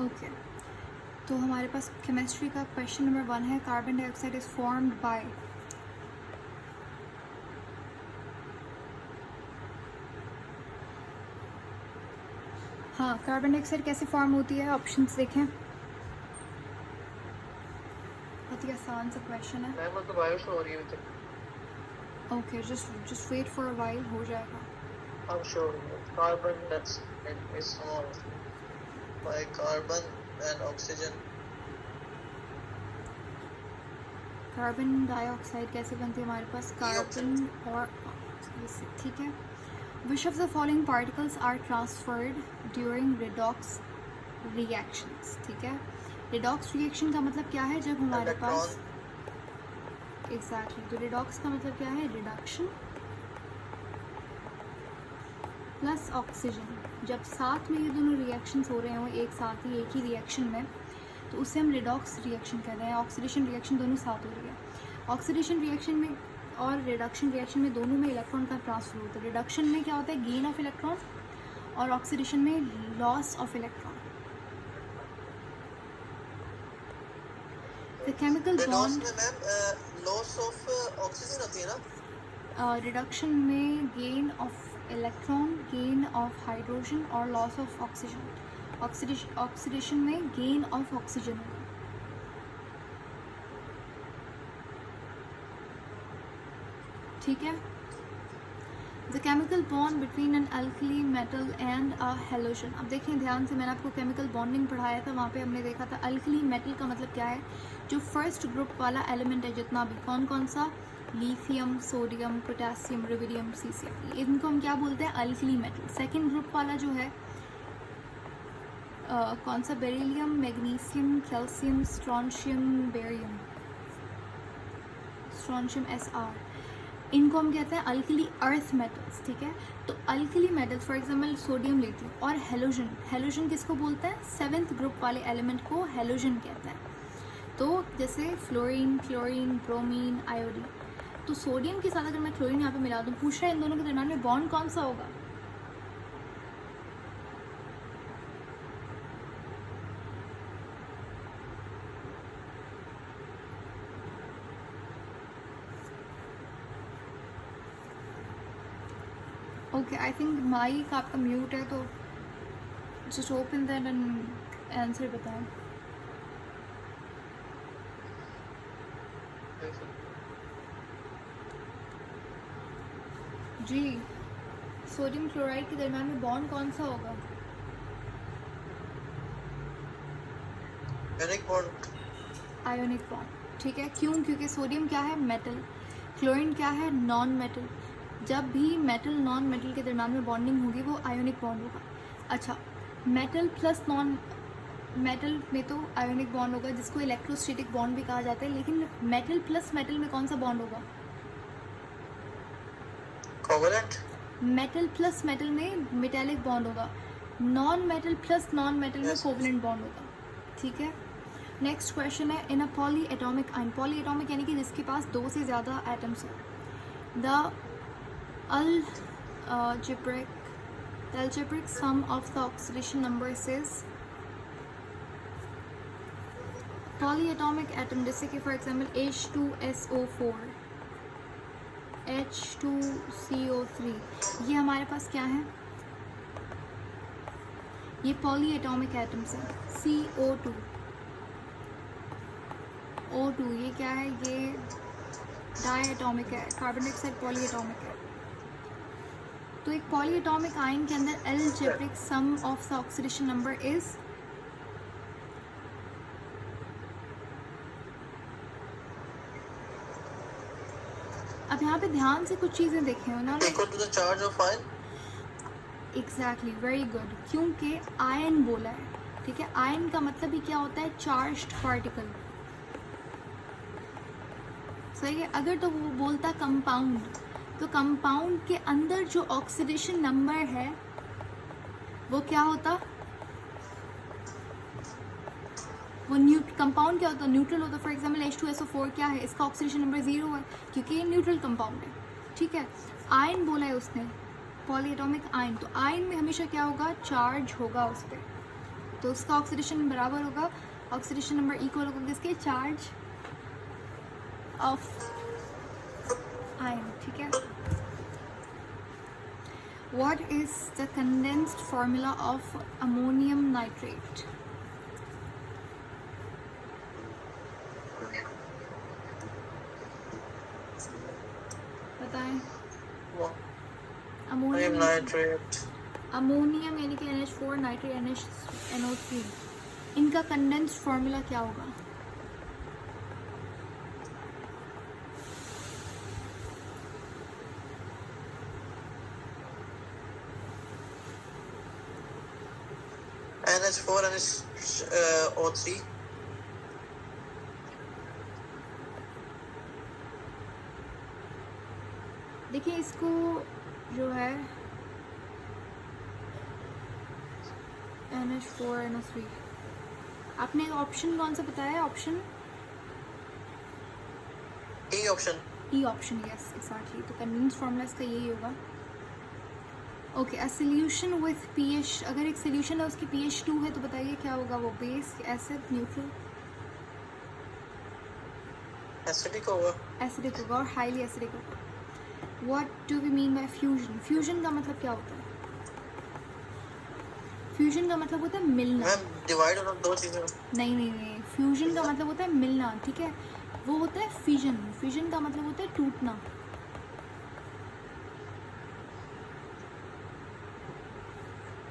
Okay, तो हमारे पास chemistry का क्वेश्चन नंबर 1 है, carbon dioxide is formed by. हाँ, कार्बन डाइऑक्साइड कैसे फॉर्म होती है, ऑप्शंस देखें। बहुत ही आसान सा क्वेश्चन है। मैम तो बायो शो हो रही है। Okay, just wait for a while, हो जाएगा। I'm sure carbon dioxide is formed by carbon and oxygen. Carbon dioxide कैसे बनती है हमारे पास, कार्बन और ऑक्सीजन, ठीक है। Which of the following particles are transferred during redox reactions, ठीक है। रिडॉक्स रिएक्शन का मतलब क्या है, जब हमारे पास एग्जैक्टली, तो रिडॉक्स का मतलब क्या है, रिडक्शन प्लस ऑक्सीजन, जब साथ में ये दोनों रिएक्शंस हो रहे हों एक साथ ही, एक ही रिएक्शन में, तो उसे हम रिडॉक्स रिएक्शन कहते हैं। ऑक्सीडेशन रिएक्शन दोनों साथ हो रही है। ऑक्सीडेशन रिएक्शन में और रिडक्शन रिएक्शन में दोनों में इलेक्ट्रॉन का ट्रांसफर होता है। रिडक्शन में क्या होता है, गेन ऑफ इलेक्ट्रॉन, और ऑक्सीडेशन में loss of electron. The chemical bond में मैम लॉस ऑफ ऑक्सीजन होती है ना। रिडक्शन में gain of electron, gain of hydrogen और लॉस ऑफ ऑक्सीजन। ऑक्सीडेशन में गेन ऑफ ऑक्सीजन होगा। ठीक है। The chemical bond between an alkali metal and a halogen. अब देखें ध्यान से, मैंने आपको केमिकल बॉन्डिंग पढ़ाया था, वहाँ पे हमने देखा था अल्कली मेटल का मतलब क्या है, जो फर्स्ट ग्रुप वाला एलिमेंट है जितना भी, कौन कौन सा, lithium, sodium, potassium, rubidium, caesium, इनको हम क्या बोलते हैं, अल्कली मेटल। सेकेंड ग्रुप वाला जो है कौन सा, beryllium, magnesium, calcium, strontium, barium, strontium Sr, इनको हम कहते हैं अल्कली अर्थ मेटल्स। ठीक है, तो alkali metals for example sodium लेती हूँ, और हेलोजन, हेलोजन किसको बोलते हैं, सेवेंथ ग्रुप वाले एलिमेंट को हेलोजन कहते हैं। तो जैसे फ्लोरीन, क्लोरीन, ब्रोमीन, आयोडीन, तो सोडियम के साथ अगर मैं क्लोरीन यहाँ पे मिला दूँ, पूछ रहा है इन दोनों के दरम्यान में बॉन्ड कौन सा होगा, ओके। आई थिंक माइक आपका म्यूट है, तो just open that and answer बताएं। जी, सोडियम क्लोराइड के दरम्यान में बॉन्ड कौन सा होगा, आयोनिक बॉन्ड। Ionic bond. ठीक है, क्यों, क्योंकि सोडियम क्या है, मेटल, क्लोरीन क्या है, नॉन मेटल। जब भी मेटल नॉन मेटल के दरम्यान में बॉन्डिंग होगी वो आयोनिक बॉन्ड होगा। अच्छा, मेटल प्लस नॉन मेटल में तो आयोनिक बॉन्ड होगा, जिसको इलेक्ट्रोस्टैटिक बॉन्ड भी कहा जाता है, लेकिन मेटल प्लस मेटल में कौन सा बॉन्ड होगा, कोवलेंट। मेटल प्लस मेटल में मेटेलिक बॉन्ड होगा, non metal plus non metal में कोवलेंट बॉन्ड होगा। ठीक है, नेक्स्ट क्वेश्चन है, in a polyatomic ion, polyatomic यानी कि जिसके पास दो से ज़्यादा एटम्स हो, द algebraic sum of the oxidation numbers is, polyatomic atom जैसे कि फॉर एग्जाम्पल H2SO4, H2CO3, ये हमारे पास क्या है, ये पॉलीएटॉमिक एटम्स हैं। CO2, O2, ये क्या है, ये डायएटॉमिक है, कार्बन डाइऑक्साइड पॉलीएटॉमिक है। तो एक पॉलीएटॉमिक आयन के अंदर algebraic sum of the oxidation number is, अब यहाँ पे ध्यान से कुछ चीजें देखें उन्होंने, equal to the charge of ion. Exactly, very good, क्योंकि आयन बोला है। ठीक है, आयन का मतलब ही क्या होता है, चार्ज्ड पार्टिकल। सही है, अगर तो वो बोलता कंपाउंड, तो कंपाउंड के अंदर जो ऑक्सीडेशन नंबर है वो क्या होता, वो कंपाउंड क्या होता, न्यूट्रल होता। फॉर एग्जांपल H2SO4 क्या है, इसका ऑक्सीडेशन नंबर 0 है क्योंकि ये न्यूट्रल कंपाउंड है। ठीक है, आयन बोला है उसने, पॉलीएटॉमिक आयन, तो आयन में हमेशा क्या होगा, चार्ज होगा उस पर। तो उसका ऑक्सीडेशन बराबर होगा, ऑक्सीडेशन नंबर इक्वल होगा किसके, चार्ज ऑफ आयन, ठीक है। What is the condensed formula of ammonium nitrate? बताएं। Ammonium nitrate. अमोनियम यानी कि NH4, नाइट्रेट NO3, इनका कंडेंस्ड फॉर्मूला क्या होगा? NH4 NHO3. देखिए इसको जो है NH4 NO3, आपने ऑप्शन कौन सा बताया? Option E option. E option, yes exactly. तो कंडेंस्ड फॉर्मूला इसका यही होगा। Okay, a solution with pH, अगर एक सोल्यूशन है उसकी pH 2 है तो बताइए क्या होगा वो, बेस, एसिड, न्यूट्रल? Acidic होगा. एसिडिक होगा और हाईली एसिडिक होगा। What do we mean by fusion? Fusion का मतलब क्या होता है? फ्यूजन का मतलब होता है मिलना। मैम डिवाइड होना दो चीजें. नहीं नहीं नहीं, फ्यूजन का मतलब होता है मिलना, ठीक है। वो होता है फिजन, फिजन का मतलब होता है टूटना।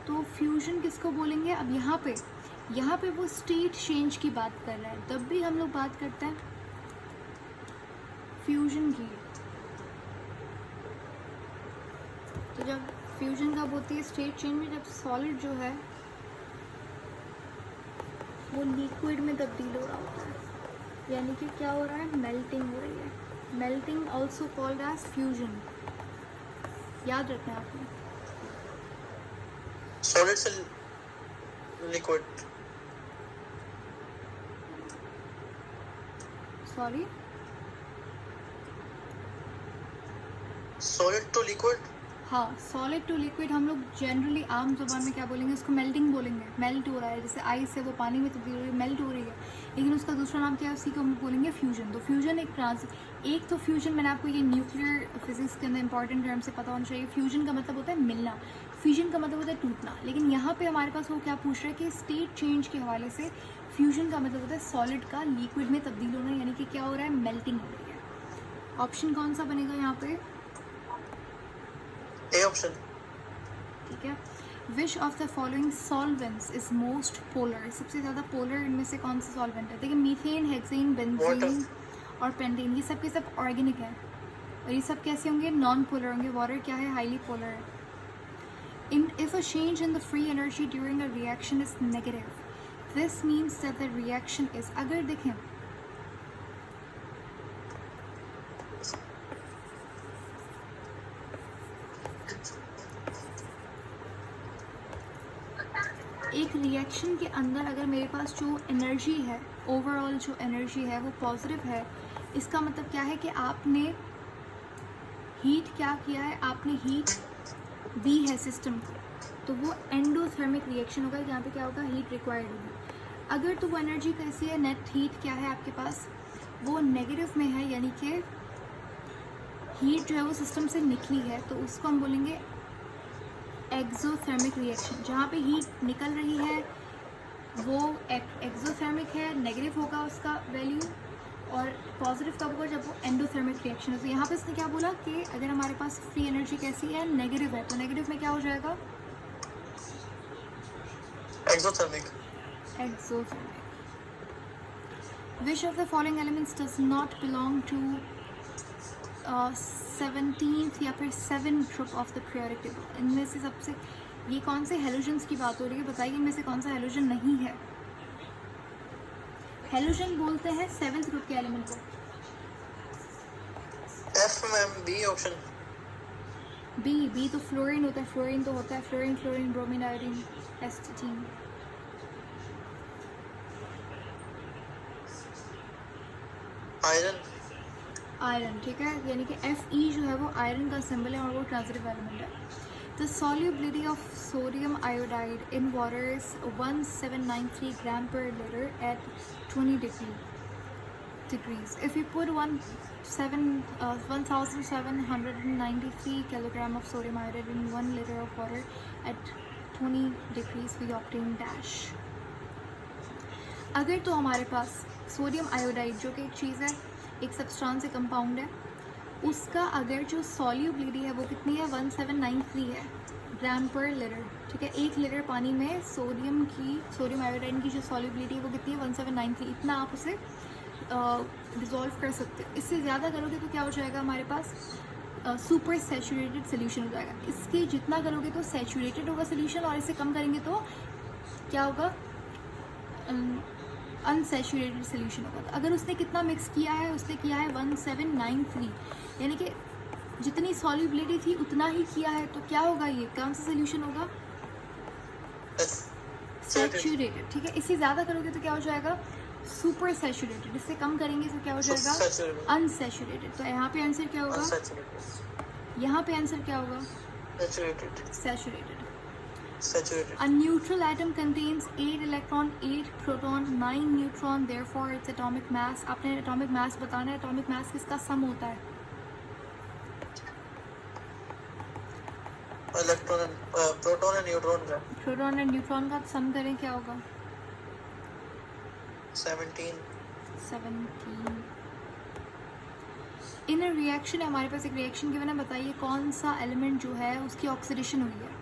तो फ्यूजन किसको बोलेंगे? अब यहाँ पे वो स्टेट चेंज की बात कर रहा है, तब भी हम लोग बात करते हैं फ्यूजन की। तो जब फ्यूजन कब होती है? स्टेट चेंज में, जब सॉलिड जो है वो लिक्विड में तब्दील हो रहा होता है, यानी कि क्या हो रहा है? मेल्टिंग हो रही है। Melting also called as fusion, याद रखना है आपने। Solid से liquid. Sorry, Solid to liquid. हाँ, सॉलिड टू लिक्विड हम लोग जनरली आम जुबान में क्या बोलेंगे? उसको मेल्टिंग बोलेंगे। मेल्ट हो रहा है, जैसे आइस है वो पानी में तब्दील हो रही है, मेल्ट हो रही है, लेकिन उसका दूसरा नाम क्या है? उसी को हम बोलेंगे फ्यूजन। तो फ्यूजन एक तो फ्यूजन, मैंने आपको ये न्यूक्लियर फिजिक्स के अंदर इंपॉर्टेंट टर्म से पता होना चाहिए। फ्यूजन का मतलब होता है मिलना, फ्यूजन का मतलब होता है टूटना। लेकिन यहाँ पे हमारे पास वो क्या पूछ रहा है कि स्टेट चेंज के हवाले से फ्यूजन का मतलब होता है सॉलिड का लिक्विड में तब्दील होना, यानी कि क्या हो रहा है? मेल्टिंग हो रही है। ऑप्शन कौन सा बनेगा यहाँ पे? A option. ठीक है। Which of the following solvents is most polar? सबसे ज़्यादा पोलर इनमें से कौन सा सॉल्वेंट है? देखिए मीथेन, हेक्सेन, बेंजीन और पेंटेन, ये सब के सब ऑर्गेनिक है, और ये सब कैसे होंगे? नॉन पोलर होंगे। वाटर क्या है? हाईली पोलर है। If a change in the free energy during a reaction is negative, this means that the reaction is, अगर देखें एक रिएक्शन के अंदर अगर मेरे पास जो एनर्जी है, ओवरऑल जो एनर्जी है वो पॉजिटिव है, इसका मतलब क्या है कि आपने हीट क्या किया है? आपने हीट दी है सिस्टम को, तो वो एंडोथर्मिक रिएक्शन होगा। यहाँ पे क्या होगा? हीट रिक्वायर्ड होगी। अगर तो वो एनर्जी कैसी है? नेट हीट क्या है आपके पास? वो नेगेटिव में है, यानी कि हीट जो है वो सिस्टम से निकली है, तो उसको हम बोलेंगे एक्सोथर्मिक रिएक्शन। जहाँ पे हीट निकल रही है वो एक्सोथर्मिक है, नेगेटिव होगा उसका वैल्यू, और पॉजिटिव कब होगा? जब वो एंडोथर्मिक रिएक्शन है। तो यहाँ पे इसने क्या बोला कि अगर हमारे पास फ्री एनर्जी कैसी है? नेगेटिव है, तो नेगेटिव में क्या हो जाएगा? Exothermic. Exothermic. Which of the following elements does not belong to 17th या फिर 7th group of the periodic table? इनमें से सबसे, ये कौन से हेलोजन्स की बात हो रही है? बताइए इनमें से कौन सा हेलोजन नहीं है? हेलोजन बोलते हैं 7th ग्रुप के एलिमेंट को। F मैम, B option. बी तो फ्लोरीन होता है, फ्लोरीन तो होता है fluorine, fluorine, bromine, iodine, astatine. Iron. Iron, ठीक है, यानी कि Fe जो है वो आयरन का सिंबल है और वो ट्रांजिटिव एलिमेंट है। The solubility of sodium iodide in water is 1793 gram per liter at 20 degrees. If we put 1793 kilogram of sodium iodide in 1 liter of water at 20 degrees, we obtain dash. अगर तो हमारे पास sodium iodide जो कि एक चीज़ है, एक substance, एक compound है, उसका अगर जो सॉल्युबिलिटी है वो कितनी है, 1793 है ग्राम पर लीटर, ठीक है। 1 लीटर पानी में सोडियम आयोडाइड की जो सॉल्युबिलिटी है वो कितनी है, 1793। इतना आप उसे डिज़ोल्व कर सकते हो। इससे ज़्यादा करोगे तो क्या हो जाएगा, हमारे पास सुपर सैचुरेटेड सोल्यूशन हो जाएगा। इसके जितना करोगे तो सैचुरेटेड होगा सोल्यूशन, और इसे कम करेंगे तो क्या होगा, अनसैचुरेटेड सोल्यूशन होगा। तो अगर उसने कितना मिक्स किया है, उसने किया है 1793, यानी कि जितनी सॉल्युबिलिटी थी उतना ही किया है, तो क्या होगा, ये कौन सा सोल्यूशन होगा, सैचुरेटेड, ठीक है। इससे ज़्यादा करोगे तो क्या हो जाएगा, सुपर सैचुरेटेड। इससे कम करेंगे तो क्या हो जाएगा, अनसैचुरेटेड। तो यहाँ पे आंसर क्या होगा, यहाँ पे आंसर क्या होगा, saturated. A neutral atom contains 8 electron, 8 proton, 9 neutron. Therefore, its atomic mass. आपने atomic mass बताना है। atomic mass किसका सम होता है, इलेक्ट्रॉन, प्रोटॉन एंड न्यूट्रॉन का। प्रोटॉन एंड न्यूट्रॉन का सम करें, क्या होगा, 17। इन अ रिएक्शन, हमारे पास एक रिएक्शन गिवन है, बताइए कौन सा एलिमेंट जो है उसकी ऑक्सीडेशन हुई है।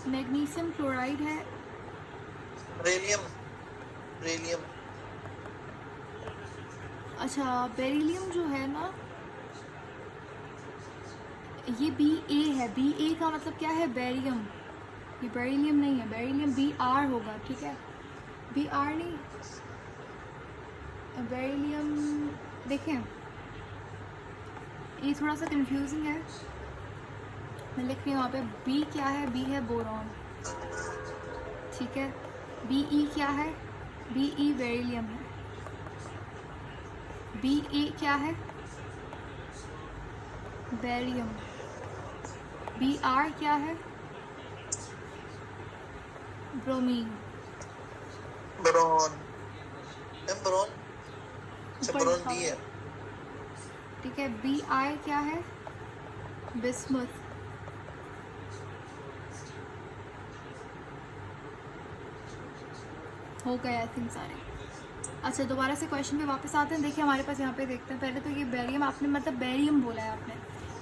मैग्नीशियम क्लोराइड है, बेरिलियम। अच्छा बेरिलियम जो है ना, ये BA है। BA का मतलब क्या है, बेरियम। ये बेरिलियम नहीं है, बेरिलियम BR होगा, ठीक है। BR नहीं, बेरिलियम। देखें ये थोड़ा सा कंफ्यूजिंग है, मैं लिख रही हूँ वहाँ पे। B क्या है, B है बोरॉन, ठीक है। BE क्या है, BE बेरिलियम है। BA क्या है, बेरियम। BR क्या है, ब्रोमीन। बोरॉन ऊपर डी है, ठीक है। BI क्या है, बिस्मुथ। हो गए आई थिंक सारे। अच्छा दोबारा से क्वेश्चन पे वापस आते हैं। देखिए हमारे पास यहाँ पे देखते हैं, पहले तो ये बेरियम आपने मतलब बेरियम बोला है आपने,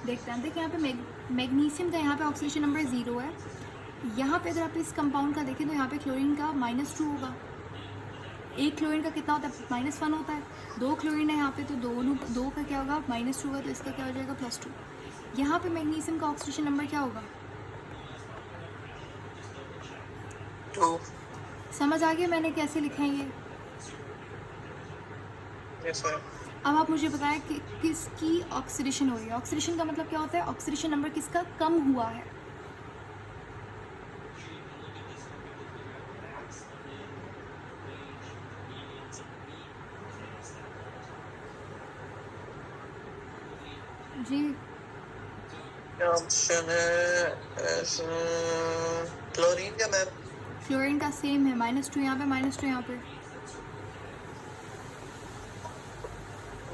देखते हैं। देखिए यहाँ पे मैग्नीशियम का यहाँ पे ऑक्सीडेशन नंबर 0 है। यहाँ पे अगर आप इस कंपाउंड का देखें तो यहाँ पे क्लोरीन का -2 होगा। एक क्लोरीन का कितना होता है, -1 होता है। 2 क्लोरीन है यहाँ पे, तो दो का क्या होगा, -2 होगा, तो इसका क्या हो जाएगा, +2। यहाँ पे मैग्नीशियम का ऑक्सीडेशन नंबर क्या होगा, 2। समझ आ गया मैंने कैसे लिखा है ये। Yes sir. अब आप मुझे बताएं कि किसकी ऑक्सीडेशन हो रही है। ऑक्सीडेशन का मतलब क्या होता है, ऑक्सीडेशन नंबर किसका कम हुआ है। जी ऑप्शन है क्लोरीन का मैम। फ्लोरीन का सेम है, -2 यहाँ पे, -2 यहाँ पे।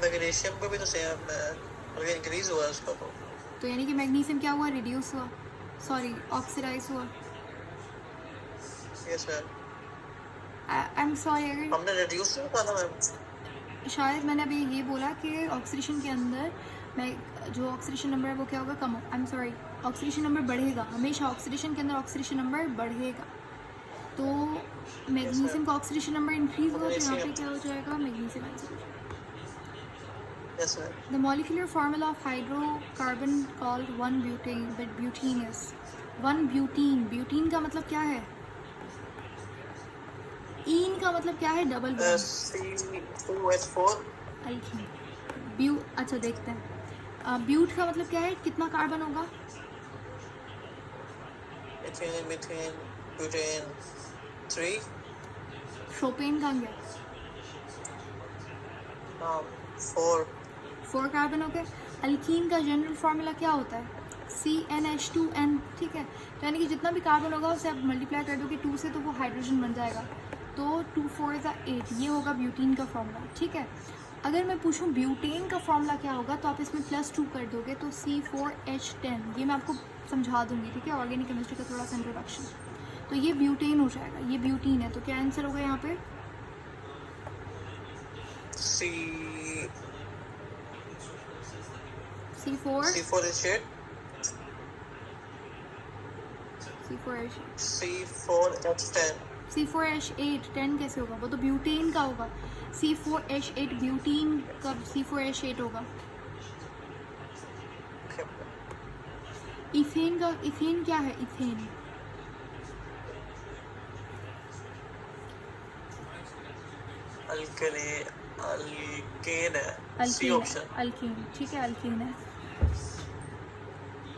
मैग्नीशियम का भी तो सेम है, मगर इंक्रीज हुआ उसका तो यानी कि मैग्नीशियम क्या हुआ, रिड्यूस हुआ, सॉरी ऑक्सीडाइज हुआ। Yes sir. I am sorry, अगर हमने रिड्यूस नहीं कहा था मैम। शायद मैंने अभी ये बोला कि ऑक्सीडेशन के अंदर मैं जो ऑक्सीडेशन नंबर है वो क्या होगा, कम हो। I am sorry, oxidation number बढ़ेगा हमेशा, ऑक्सीडेशन के अंदर ऑक्सीडेशन नंबर बढ़ेगा। तो मैग्नीशियम का ऑक्सीडेशन नंबर इंक्रीज होगा, तो यहाँ पे क्या हो जाएगा, मैग्नीशियम आंसर हो जाएगा। Yes sir. The molecular formula of hydrocarbon called 1-butane, but butene is 1-butene। Butene का मतलब क्या है, ईन का मतलब क्या है, डबल बॉन्ड, C2H4। अल्कीन। अच्छा देखते हैं, ब्यूट का मतलब क्या है, कितना कार्बन होगा, इथेन, मीथेन, ब्यूटेन 3। प्रोपेन का क्या, 4 4 कार्बन हो गए। अल्कीन का जनरल फार्मूला क्या होता है? CnH2n, ठीक है। तो यानी कि जितना भी कार्बन होगा उसे आप मल्टीप्लाई कर दोगे 2 से तो वो हाइड्रोजन बन जाएगा। तो 2 4 is 8, ये होगा ब्यूटीन का फार्मूला, ठीक है। अगर मैं पूछूं ब्यूटेन का फार्मूला क्या होगा, तो आप इसमें +2 कर दोगे तो C4H10, ये मैं आपको समझा दूंगी, ठीक है, ऑर्गेनिक केमिस्ट्री का थोड़ा सा इंट्रोडक्शन। तो ये ब्यूटेन हो जाएगा, ये ब्यूटीन है। तो क्या आंसर होगा यहाँ पे? C4 C4H8 C4H10 C4H8 10 कैसे होगा? वो तो ब्यूटेन का होगा। C4H8 ब्यूटीन का C4H8 होगा। इथेन का, इथेन क्या है? इथेन अल्केन है, सी अल्कीन है, ऑप्शन। अल्कीन, ठीक है, अल्कीन है।